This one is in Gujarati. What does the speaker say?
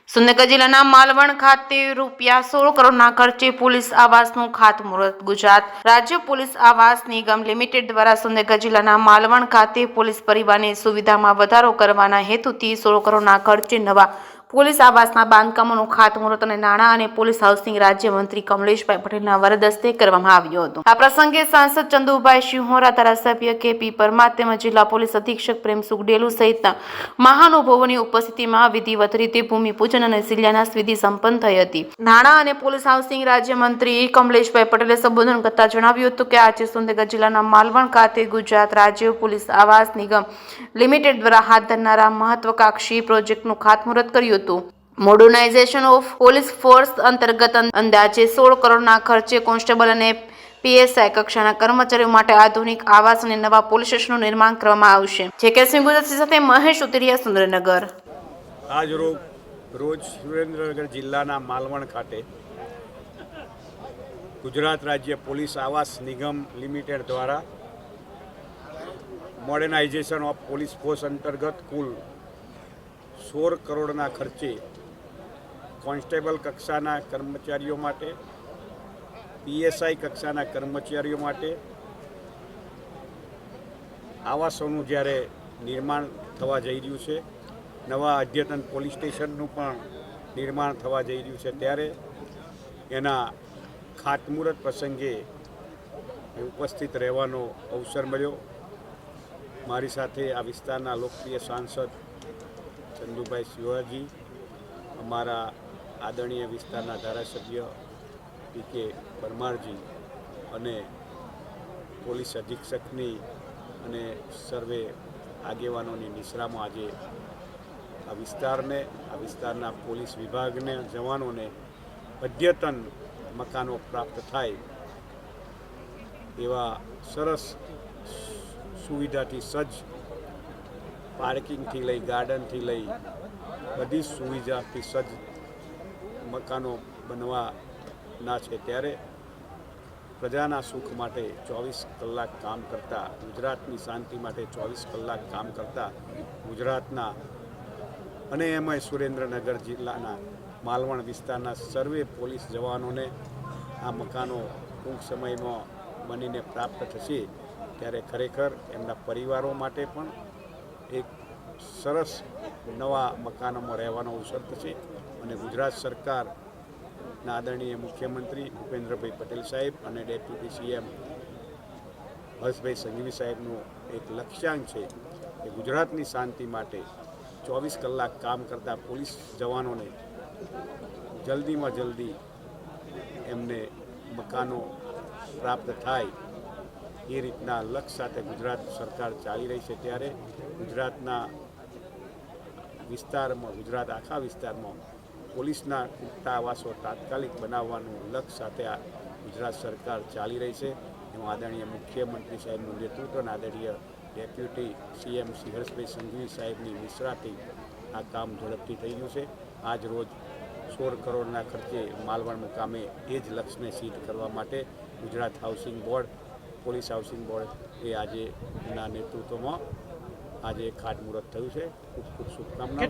સુરેન્દ્રનગર જિલ્લાના માલવણ ખાતે ₹16 કરોડના ખર્ચે પોલીસ આવાસનું ખાતમુહૂર્ત. ગુજરાત રાજ્ય પોલીસ આવાસ નિગમ લિમિટેડ દ્વારા સુરેન્દ્રનગર જિલ્લાના માલવણ ખાતે પોલીસ પરિવારની સુવિધામાં વધારો કરવાના હેતુથી 16 કરોડના ખર્ચે નવા પોલીસ આવાસના બાંધકામોનું ખાતમુહૂર્ત અને નાણાં અને પોલીસ હાઉસિંગ રાજ્યમંત્રી કમલેશભાઈ પટેલના વરદસ્તે કરવામાં આવ્યું હતું. આ પ્રસંગે સાંસદ ચંદુભાઈ સિંહોરા, ધારાસભ્ય કે.પી. પરમાર તેમજ જિલ્લા પોલીસ અધિક્ષક પ્રેમસુખ ડેલુ સહિતના મહાનુભાવોની ઉપસ્થિતિમાં વિધિવત રીતે ભૂમિપૂજન અને શિલાન્યાસ વિધિ સંપન્ન થઈ હતી. નાણાં અને પોલીસ હાઉસિંગ રાજ્યમંત્રી કમલેશભાઈ પટેલે સંબોધન કરતા જણાવ્યું હતું કે આજે સુરેન્દ્રનગર જિલ્લાના માલવણ ખાતે ગુજરાત રાજ્ય પોલીસ આવાસ નિગમ લિમિટેડ દ્વારા હાથ ધરનારા મહત્વાકાંક્ષી પ્રોજેક્ટનું ખાતમુહૂર્ત કર્યું હતું. મોડર્નાઇઝેશન ઓફ પોલીસ ફોર્સ અંતર્ગત અંદાજે 16 કરોડના ખર્ચે કોન્સ્ટેબલ અને પીએસઆઈ કક્ષાના કર્મચારીઓ માટે આધુનિક આવાસ અને નવા પોલીસ સ્ટેશનનું નિર્માણ કરવામાં આવશે. જે.કે. ગુજરાતી સાથે મહેશ ઉતરિયા, સુરેન્દ્રનગર. આજ રોજ સુરેન્દ્રનગર જિલ્લાના માલવણ ખાતે ગુજરાત રાજ્ય પોલીસ આવાસ નિગમ લિમિટેડ દ્વારા મોડર્નાઇઝેશન ઓફ પોલીસ ફોર્સ અંતર્ગત કુલ 16 કરોડના ખર્ચે કોન્સ્ટેબલ કક્ષાના કર્મચારીઓ માટે, પીએસઆઈ કક્ષાના કર્મચારીઓ માટે આવાસોનું જ્યારે નિર્માણ થવા જઈ રહ્યું છે, નવા અદ્યતન પોલીસ સ્ટેશનનું પણ નિર્માણ થવા જઈ રહ્યું છે, ત્યારે એના ખાતમુહૂર્ત પ્રસંગે ઉપસ્થિત રહેવાનો અવસર મળ્યો. મારી સાથે આ વિસ્તારના લોકપ્રિય સાંસદ ચંદુભાઈ સિંહોરાજી, અમારા આદરણીય વિસ્તારના ધારાસભ્ય પી.કે. પરમારજી અને પોલીસ અધિક્ષકની અને સર્વે આગેવાનોની નિશ્રામાં આજે આ વિસ્તારના પોલીસ વિભાગને, જવાનોને અદ્યતન મકાનો પ્રાપ્ત થાય એવા સરસ સુવિધાથી સજ્જ, પાર્કિંગથી લઈ, ગાર્ડનથી લઈ બધી સુવિધાથી સજ્જ મકાનો બનવાના છે. ત્યારે પ્રજાના સુખ માટે 24 કલાક કામ કરતા, ગુજરાતની શાંતિ માટે 24 કલાક કામ કરતા ગુજરાતના અને એમાંય સુરેન્દ્રનગર જિલ્લાના માલવણ વિસ્તારના સર્વે પોલીસ જવાનોને આ મકાનો ટૂંક સમયમાં બનીને પ્રાપ્ત થશે. ત્યારે ખરેખર એમના પરિવારો માટે પણ એક સરસ નવા મકાનોમાં રહેવાનો અવસર થશે અને ગુજરાત સરકારના આદરણીય મુખ્યમંત્રી ભૂપેન્દ્રભાઈ પટેલ સાહેબ અને ડેપ્યુટી સીએમ હર્ષભાઈ સંઘવી સાહેબનું એક લક્ષ્યાંક છે કે ગુજરાતની શાંતિ માટે 24 કલાક કામ કરતા પોલીસ જવાનોને જલ્દીમાં જલ્દી એમને મકાનો પ્રાપ્ત થાય એ રીતના લક્ષ્ય સાથે ગુજરાત સરકાર ચાલી રહી છે. ત્યારે ગુજરાતના વિસ્તારમાં, આખા વિસ્તારમાં પોલીસના ખૂટતા આવાસો તાત્કાલિક બનાવવાનું લક્ષ્ય સાથે આ ગુજરાત સરકાર ચાલી રહી છે. એમાં આદરણીય મુખ્યમંત્રી સાહેબનું નેતૃત્વ અને આદરણીય ડેપ્યુટી સીએમ શ્રી હર્ષભાઈ સંઘવી સાહેબની નિશ્રાથી આ કામ ઝડપથી થઈ ગયું છે. આજ રોજ 16 કરોડના ખર્ચે માલવણ મુકામે એ જ લક્ષ્યને સિદ્ધ કરવા માટે Gujarat housing board, police housing board એ આજે એના નેતૃત્વમાં આજે ખાતમુહૂર્ત થયું છે. ખૂબ ખૂબ શુભકામનાઓ.